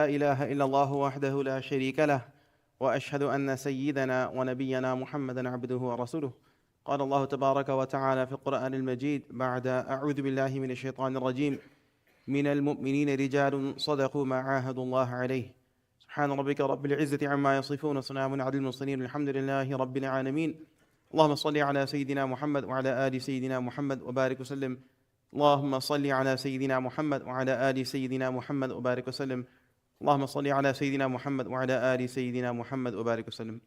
لا إله إلا الله وحده لا شريك له وأشهد أن سيدنا ونبينا محمدا عبده ورسوله. قال الله تبارك وتعالى في القرآن المجيد بعد أعوذ بالله من الشيطان الرجيم: من المؤمنين رجال صدقوا ما عاهدوا الله عليه. سبحان ربك رب العزة عما يصفون وسلام على المرسلين والحمد لله رب العالمين. اللهم صل على سيدنا محمد وعلى آل سيدنا محمد وبارك وسلم. اللهم صل على سيدنا محمد وعلى آل سيدنا محمد وبارك وسلم. اللهم صل على سيدنا محمد وعلى آل سيدنا محمد وبارك وسلم.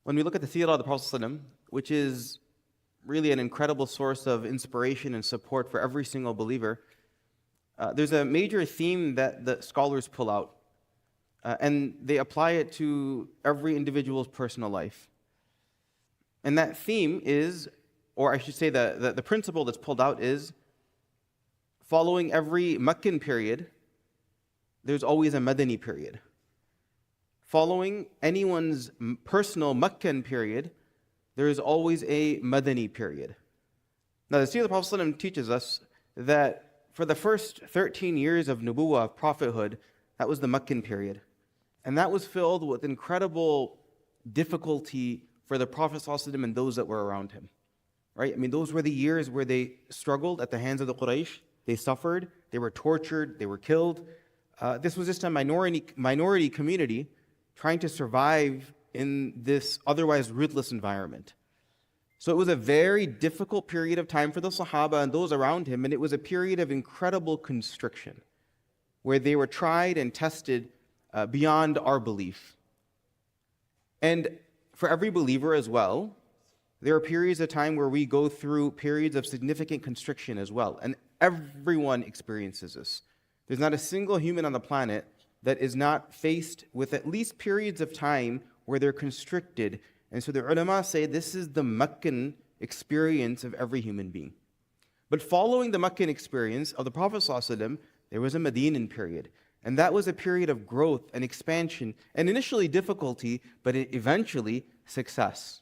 When we look at the seerah of the Prophet ﷺ, which is really an incredible source of inspiration and support for every single believer, there's a major theme that the scholars pull out, and they apply it to every individual's personal life. And that theme is, or I should say the principle that's pulled out is, following every Meccan period, there's always a Madani period. Following anyone's personal Meccan period, there is always a Madani period. Now, the Seerah of the Prophet ﷺ teaches us that for the first 13 years of Nubuwwah, of prophethood, that was the Meccan period. And that was filled with incredible difficulty for the Prophet ﷺ and those that were around him. Right? I mean, those were the years where they struggled at the hands of the Quraysh. They suffered, they were tortured, they were killed. This was just a minority community trying to survive in this otherwise ruthless environment. So it was a very difficult period of time for the Sahaba and those around him, and it was a period of incredible constriction, where they were tried and tested beyond our belief. And for every believer as well, there are periods of time where we go through periods of significant constriction as well. And everyone experiences this. There's not a single human on the planet that is not faced with at least periods of time where they're constricted. And so the ulama say this is the Meccan experience of every human being. But following the Meccan experience of the Prophet ﷺ, there was a Medinan period. And that was a period of growth and expansion, and initially difficulty, but eventually success.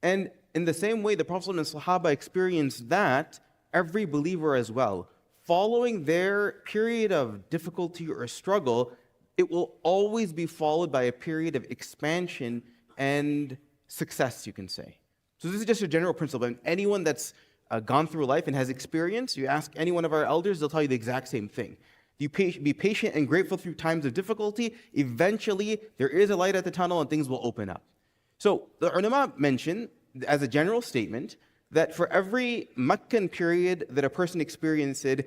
And in the same way the Prophet and Sahaba experienced that, every believer as well. Following their period of difficulty or struggle, it will always be followed by a period of expansion and success, you can say. So this is just a general principle. And anyone that's gone through life and has experience, you ask any one of our elders, they'll tell you the exact same thing. You be patient and grateful through times of difficulty. Eventually, there is a light at the tunnel and things will open up. So the ulama mention, as a general statement, that for every Meccan period that a person experiences,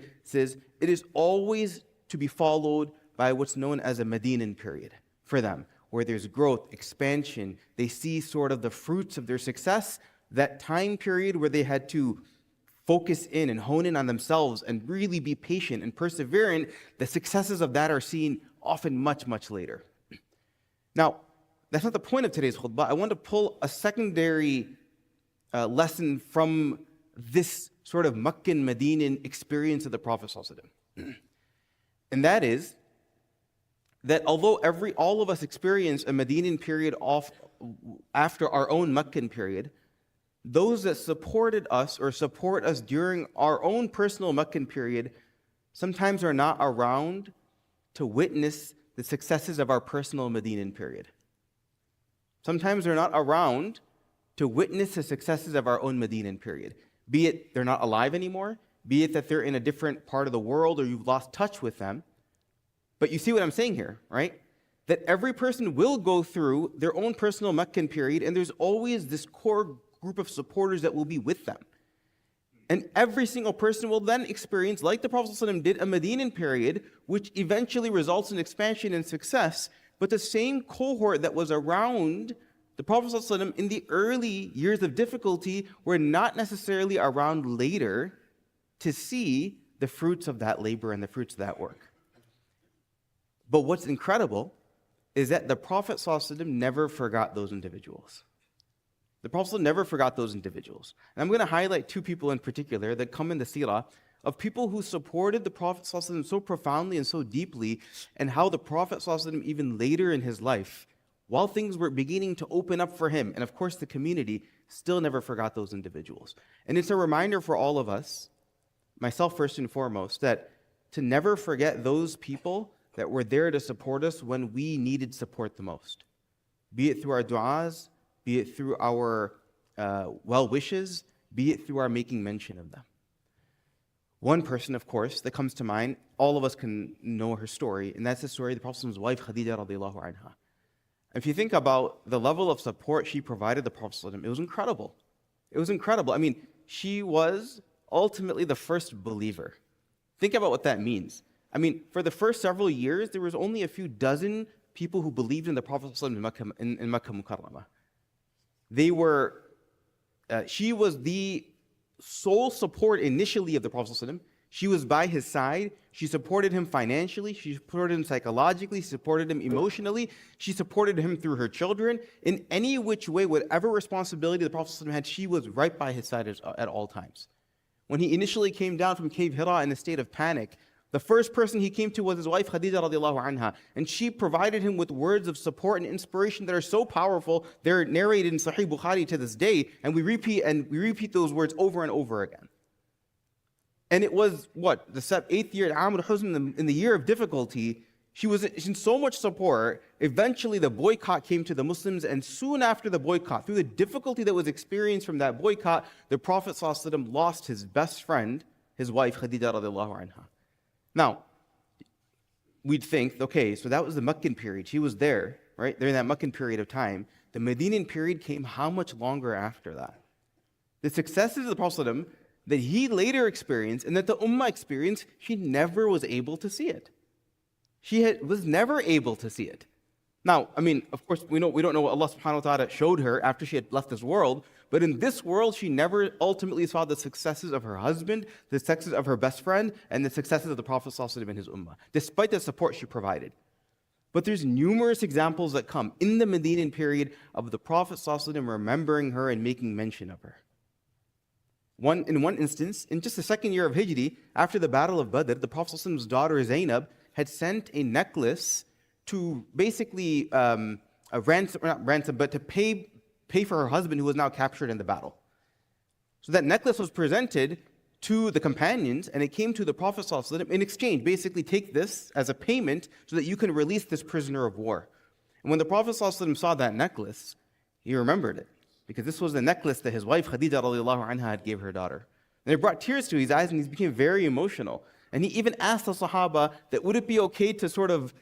it is always to be followed by what's known as a Medinan period for them, where there's growth, expansion. They see sort of the fruits of their success, that time period where they had to focus in and hone in on themselves and really be patient and perseverant. The successes of that are seen often much, much later. Now, that's not the point of today's khutbah. I want to pull a secondary lesson from this sort of Meccan Medinan experience of the Prophet ﷺ. And that is that although all of us experience a Medinan period after our own Meccan period, those that supported us or support us during our own personal Meccan period sometimes are not around to witness the successes of our personal Medinan period. Sometimes they're not around to witness the successes of our own Medinan period. Be it they're not alive anymore, be it that they're in a different part of the world or you've lost touch with them. But you see what I'm saying here, right? That every person will go through their own personal Meccan period, and there's always this core group of supporters that will be with them. And every single person will then experience, like the Prophet ﷺ did, a Medinan period, which eventually results in expansion and success. But the same cohort that was around the Prophet ﷺ in the early years of difficulty were not necessarily around later to see the fruits of that labor and the fruits of that work. But what's incredible is that the Prophet ﷺ never forgot those individuals. The Prophet ﷺ never forgot those individuals. And I'm going to highlight two people in particular that come in the seerah of people who supported the Prophet ﷺ so profoundly and so deeply, and how the Prophet ﷺ even later in his life, while things were beginning to open up for him, and of course the community, still never forgot those individuals. And it's a reminder for all of us, myself first and foremost, that to never forget those people that were there to support us when we needed support the most. Be it through our du'as, be it through our well wishes, be it through our making mention of them. One person, of course, that comes to mind, all of us can know her story, and that's the story of the Prophet's wife, Khadija radiallahu anha. If you think about the level of support she provided the Prophet, it was incredible. It was incredible. I mean, she was ultimately the first believer. Think about what that means. I mean, for the first several years, there was only a few dozen people who believed in the Prophet in Makkah Mukarramah. She was the sole support initially of the Prophet. She was by his side. She supported him financially. She supported him psychologically. She supported him emotionally. She supported him through her children. In any which way, whatever responsibility the Prophet had, she was right by his side at all times. When he initially came down from Cave Hira in a state of panic, the first person he came to was his wife Khadija radiallahu anha, and she provided him with words of support and inspiration that are so powerful. They're narrated in Sahih Bukhari to this day, and we repeat those words over and over again. And it was the 8th year at Amr Huzn, in the year of difficulty. She was in so much support. Eventually, the boycott came to the Muslims, and soon after the boycott, through the difficulty that was experienced from that boycott, the Prophet ﷺ lost his best friend, his wife Khadija radiallahu anha. Now, we'd think, okay, so that was the Meccan period. She was there, right? During that Meccan period of time. The Medinan period came how much longer after that? The successes of the Prophet ﷺ that he later experienced and that the Ummah experienced, she never was able to see it. Was never able to see it. Now, I mean, of course, we don't know what Allah subhanahu wa ta'ala showed her after she had left this world, but in this world, she never ultimately saw the successes of her husband, the successes of her best friend, and the successes of the Prophet ﷺ and his Ummah, despite the support she provided. But there's numerous examples that come in the Medinan period of the Prophet ﷺ remembering her and making mention of her. In one instance, in just the 2nd year of Hijri, after the Battle of Badr, the Prophet ﷺ's daughter Zainab had sent a necklace to basically to pay for her husband who was now captured in the battle. So that necklace was presented to the companions, and it came to the Prophet ﷺ in exchange. Basically, take this as a payment so that you can release this prisoner of war. And when the Prophet ﷺ saw that necklace, he remembered it, because this was the necklace that his wife Khadija radiallahu anha had gave her daughter. And it brought tears to his eyes, and he became very emotional. And he even asked the Sahaba that would it be okay to sort of,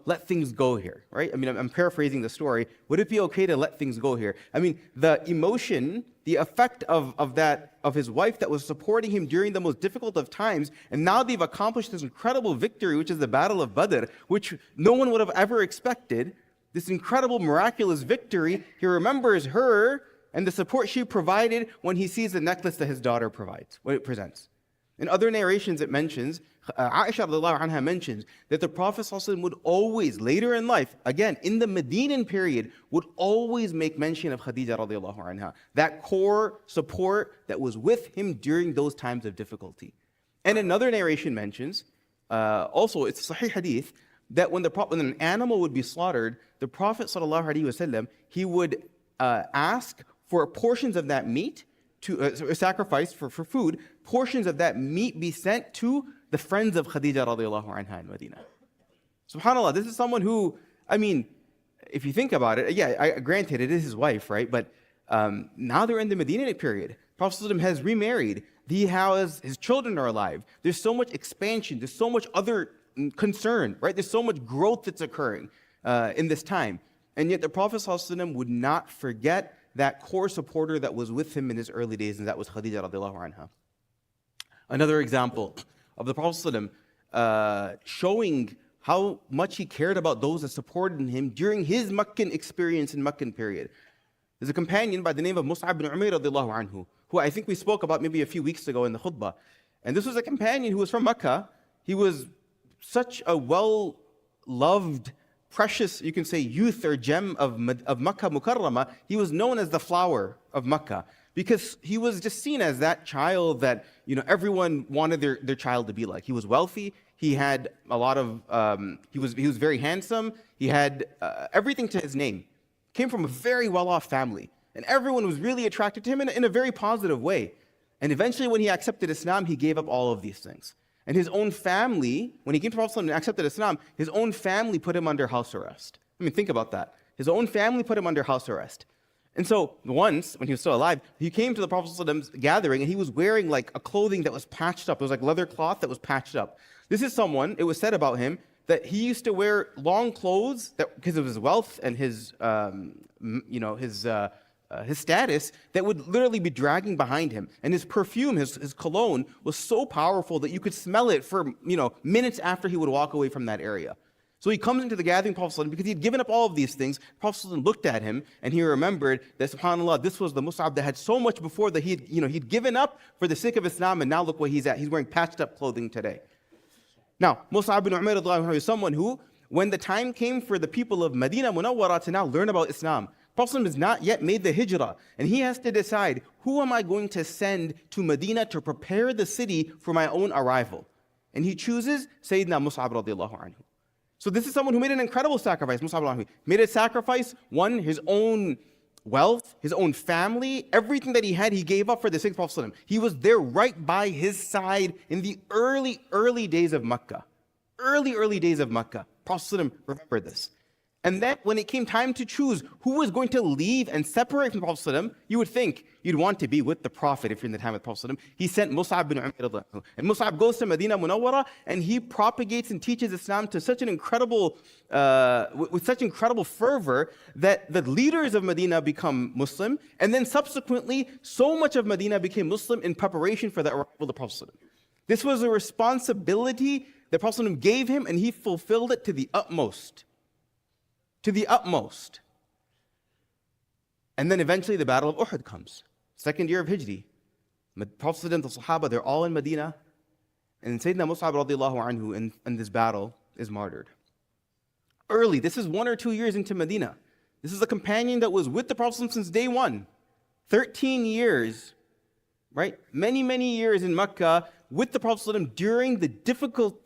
let things go here, right? I mean, I'm paraphrasing the story. Would it be okay to let things go here? I mean, the emotion, the effect of his wife that was supporting him during the most difficult of times, and now they've accomplished this incredible victory, which is the Battle of Badr, which no one would have ever expected. This incredible, miraculous victory, he remembers her and the support she provided when he sees the necklace that his daughter presents. In other narrations it mentions, Aisha radiallahu anha mentions that the Prophet ﷺ would always, later in life, again, in the Medinan period, would always make mention of Khadija radiallahu anha, that core support that was with him during those times of difficulty. And another narration mentions, also it's Sahih Hadith, that when an animal would be slaughtered, the Prophet ﷺ, he would ask for portions of that meat, to sacrifice for food, portions of that meat be sent to the friends of Khadija radiallahu anha in Medina. SubhanAllah, this is someone who, I mean, if you think about it, granted, it is his wife, right? But now they're in the Medina period. Prophet ﷺ has remarried. His children are alive. There's so much expansion. There's so much other concern, right? There's so much growth that's occurring in this time. And yet the Prophet ﷺ would not forget that core supporter that was with him in his early days, and that was Khadija radiallahu anha. Another example of the Prophet ﷺ showing how much he cared about those that supported him during his Meccan experience in Meccan period. There's a companion by the name of Mus'ab bin Umair radiallahu anhu, who I think we spoke about maybe a few weeks ago in the khutbah. And this was a companion who was from Mecca. He was such a well-loved, precious, you can say, youth or gem of Makkah Mukarramah. He was known as the flower of Makkah because he was just seen as that child that everyone wanted their child to be like. He was wealthy. He had a lot of. He was very handsome. He had everything to his name. Came from a very well-off family, and everyone was really attracted to him in a very positive way. And eventually, when he accepted Islam, he gave up all of these things. And his own family, when he came to Prophet and accepted Islam, his own family put him under house arrest. I mean, think about that. His own family put him under house arrest. And so once, when he was still alive, he came to the Prophet's gathering and he was wearing like a clothing that was patched up. It was like leather cloth that was patched up. This is someone, it was said about him, that he used to wear long clothes that, because of his wealth and his status, that would literally be dragging behind him. And his perfume, his cologne, was so powerful that you could smell it for minutes after he would walk away from that area. So he comes into the gathering, Prophet because he'd given up all of these things. Prophet looked at him and he remembered that, subhanAllah, this was the Mus'ab that had so much before that he'd given up for the sake of Islam, and now look where he's at. He's wearing patched up clothing today. Now, Mus'ab bin Umair is someone who, when the time came for the people of Medina Munawwara to now learn about Islam, Prophet has not yet made the hijrah, and he has to decide, who am I going to send to Medina to prepare the city for my own arrival? And he chooses Sayyidina Mus'ab radiallahu anhu. So this is someone who made an incredible sacrifice. Mus'ab made a sacrifice, one, his own wealth, his own family, everything that he had, he gave up for the sake of Prophet. He was there right by his side in the early days of Makkah. Early days of Makkah. Prophet remembered this. And then when it came time to choose who was going to leave and separate from the Prophet, you would think you'd want to be with the Prophet if you're in the time of the Prophet. He sent Mus'ab bin Umair. And Mus'ab goes to Medina Munawwara and he propagates and teaches Islam to such an incredible, with such incredible fervor that the leaders of Medina become Muslim. And then subsequently, so much of Medina became Muslim in preparation for the arrival of the Prophet. This was a responsibility that Prophet gave him, and he fulfilled it to the utmost. To the utmost. And then eventually the Battle of Uhud comes. Second year of Hijri. The Prophet and the Sahaba, they're all in Medina. And Sayyidina Mus'ab radiallahu anhu in this battle is martyred. Early, this is 1 or 2 years into Medina. This is a companion that was with the Prophet since day one. 13 years, right? Many years in Mecca with the Prophet during the difficult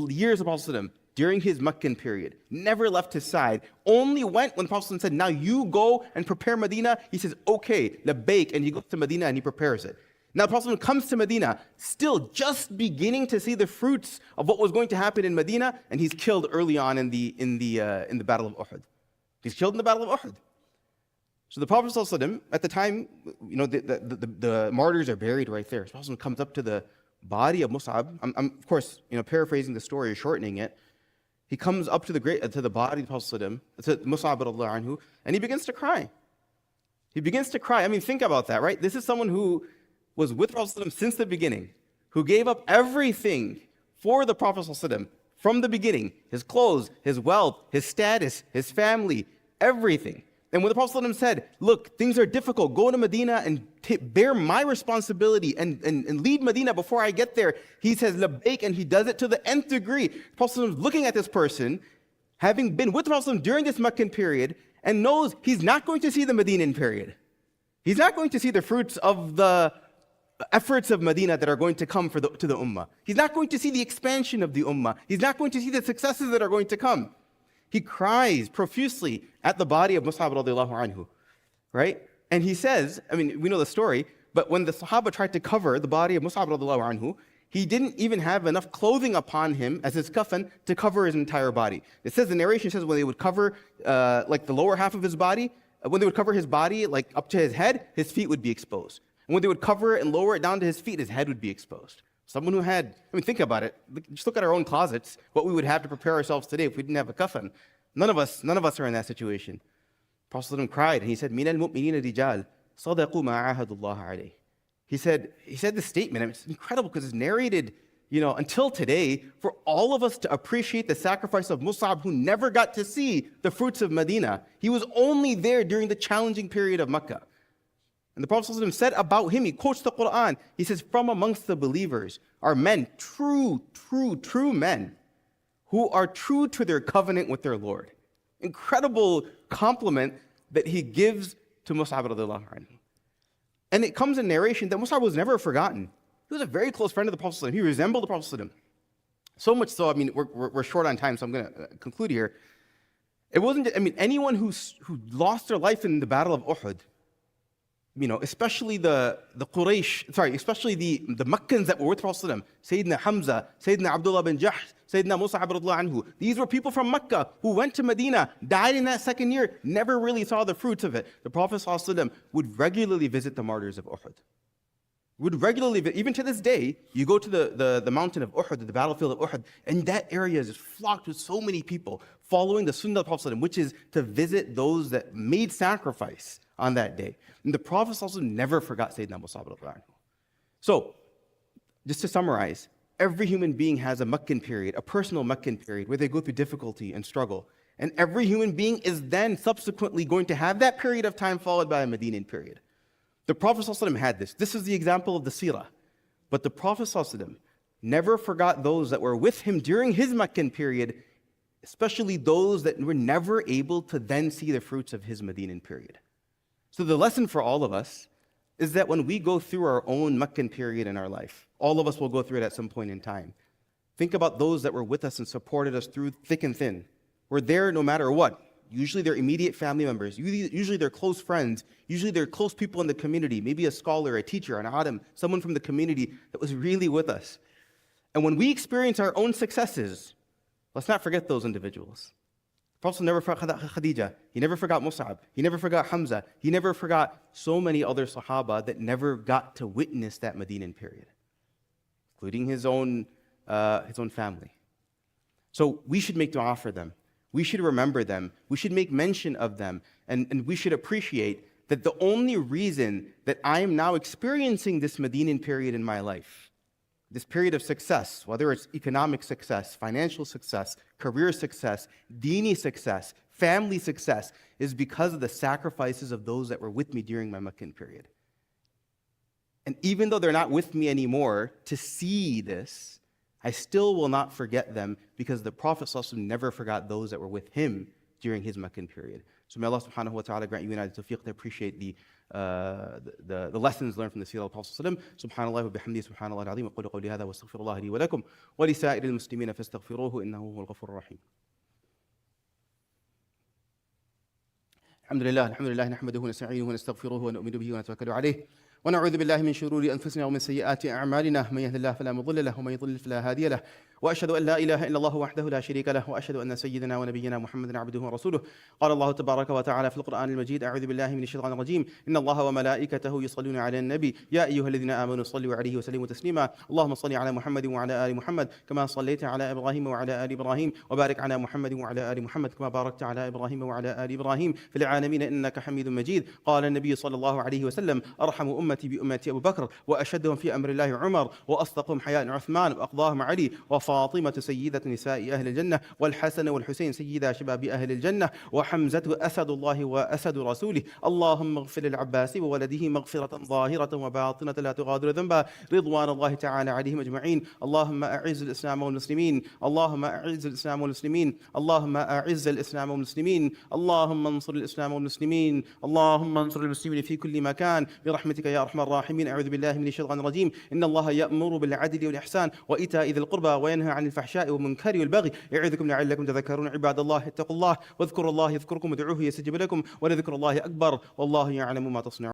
years of Prophet, during his Meccan period. Never left his side. Only went when the Prophet said, now you go and prepare Medina. He says, okay, labbaik, and he goes to Medina and he prepares it. Now the Prophet comes to Medina, still just beginning to see the fruits of what was going to happen in Medina, and he's killed early on in the Battle of Uhud. He's killed in the Battle of Uhud. So the Prophet ﷺ, at the time, the martyrs are buried right there. The Prophet comes up to the body of Mus'ab. I'm of course, paraphrasing the story or shortening it. He comes up to the body of the Prophet, to Mus'ab radiallahu anhu, and he begins to cry. He begins to cry. I mean, think about that, right? This is someone who was with the Prophet since the beginning, who gave up everything for the Prophet from the beginning, his clothes, his wealth, his status, his family, everything. And when the Prophet said, look, things are difficult, go to Medina and bear my responsibility and lead Medina before I get there, he says, labbaik, and he does it to the nth degree. The Prophet is looking at this person, having been with the Prophet during this Meccan period, and knows he's not going to see the Medinan period. He's not going to see the fruits of the efforts of Medina that are going to come to the Ummah. He's not going to see the expansion of the Ummah. He's not going to see the successes that are going to come. He cries profusely at the body of Mus'ab radiallahu anhu, right? And he says, I mean, we know the story, but when the Sahaba tried to cover the body of Mus'ab radiallahu anhu, he didn't even have enough clothing upon him as his kafan to cover his entire body. It says, the narration says when they would cover like the lower half of his body, when they would cover his body like up to his head, his feet would be exposed. And when they would cover it and lower it down to his feet, his head would be exposed. Someone who had, I mean, think about it. Just look at our own closets, what we would have to prepare ourselves today if we didn't have a kafan. None of us are in that situation. Prophet cried and he said, "Min al-mu'minina rijal, sadaqu ma ahadullah alayh." He said this statement. I mean, it's incredible because it's narrated, until today, for all of us to appreciate the sacrifice of Mus'ab, who never got to see the fruits of Medina. He was only there during the challenging period of Mecca. And the Prophet said about him, he quotes the Quran, he says, from amongst the believers are men, true men, who are true to their covenant with their Lord. Incredible compliment that he gives to Mus'ab radiallahu anhu. And it comes in narration that Mus'ab was never forgotten. He was a very close friend of the Prophet. He resembled the Prophet. So much so, I mean, we're short on time, so I'm going to conclude here. It wasn't, anyone who lost their life in the Battle of Uhud, especially the Quraysh, especially the Meccans that were with Prophet Sayyidina Hamza, Sayyidina Abdullah bin Jahsh, Sayyidina Mus'ab radhiyallahu anhu. These were people from Mecca who went to Medina, died in that second year, never really saw the fruits of it. The Prophet ﷺ would regularly visit the martyrs of Uhud. Even to this day, you go to the mountain of Uhud, the battlefield of Uhud, and that area is flocked with so many people following the Sunnah of the Prophet, which is to visit those that made sacrifice on that day. And the Prophet also never forgot Sayyidina Mus'ab. So, just to summarize, every human being has a Meccan period, a personal Meccan period, where they go through difficulty and struggle. And every human being is then subsequently going to have that period of time followed by a Medinan period. The Prophet ﷺ had this. This is the example of the seerah. But the Prophet ﷺ never forgot those that were with him during his Meccan period, especially those that were never able to then see the fruits of his Medinan period. So the lesson for all of us is that when we go through our own Meccan period in our life, all of us will go through it at some point in time. Think about those that were with us and supported us through thick and thin. We're there no matter what. Usually they're immediate family members. Usually they're close friends. Usually they're close people in the community, maybe a scholar, a teacher, an alim, someone from the community that was really with us. And when we experience our own successes, let's not forget those individuals. The Prophet never forgot Khadija. He never forgot Mus'ab. He never forgot Hamza. He never forgot so many other Sahaba that never got to witness that Medinan period, including his own family. So we should make dua for them. We should remember them. We should make mention of them. And we should appreciate that the only reason that I am now experiencing this Medinan period in my life, this period of success, whether it's economic success, financial success, career success, dini success, family success, is because of the sacrifices of those that were with me during my Meccan period. And even though they're not with me anymore to see this, I still will not forget them because the Prophet ﷺ never forgot those that were with him during his Meccan period. So may Allah subhanahu wa ta'ala grant you and I the tawfiq to appreciate the lessons learned from the seerah of the Prophet ﷺ. Subhanallah wa bihamdihi subhanallah al-azim wa qulu qawli hadha wa astaghfirullah li wa lakum wa li sa'iri al-muslimina fastaghfiruhu innahu huwal ghafurur rahim. الحمد لله نحمده ونستعينه ونستغفره ونؤمن به ونتوكل عليه ونعوذ بالله من شرور أنفسنا ومن سيئات أعمالنا من يهد الله فلا مضل له ومن يضلل فلا هادي له وأشهد أن لا إله إلا الله وحده لا شريك له وأشهد أن سيدنا ونبينا محمد عبده ورسوله. قال الله تبارك وتعالى في القرآن المجيد: أعوذ بالله من الشيطان الرجيم إن الله وملائكته يصلون على النبي يا أيها الذين آمنوا صلوا عليه وسلموا تسليما اللهم صل على محمد وعلى آل محمد كما صليت على إبراهيم وعلى آل إبراهيم وبارك على محمد وعلى آل محمد كما باركت على إبراهيم وعلى آل إبراهيم في العالمين إنك حميد مجيد. قال النبي صلى الله عليه وسلم: أرحم أمتي بأمتي أبو بكر وأشدهم في أمر الله عمر وأصدقهم حياء عثمان وأقضاهم علي وفاطمة سيدة نساء أهل الجنة والحسن والحسين سيدا شباب أهل الجنة وحمزة أسد الله وأسد رسوله. اللهم اغفر للعباس وولده مغفرة ظاهرة وباطنة لا تغادر ذنبا رضوان الله تعالى عليهم أجمعين. اللهم أعز الإسلام والمسلمين اللهم أعز الإسلام والمسلمين اللهم أعز الإسلام والمسلمين اللهم انصر الإسلام والمسلمين اللهم انصر المسلمين في كل مكان برحمتك يا أرحم الراحمين. أعوذ بالله من الشيطان الرجيم إن الله يأمر بالعدل والإحسان وإيتاء ذي القربى وينهى عن الفحشاء والمنكر والبغي يعظكم لعلكم تذكرون. عباد الله اتقوا الله واذكروا الله يذكركم ودعوه يستجب لكم ولذكر الله أكبر والله يعلم ما تصنعون.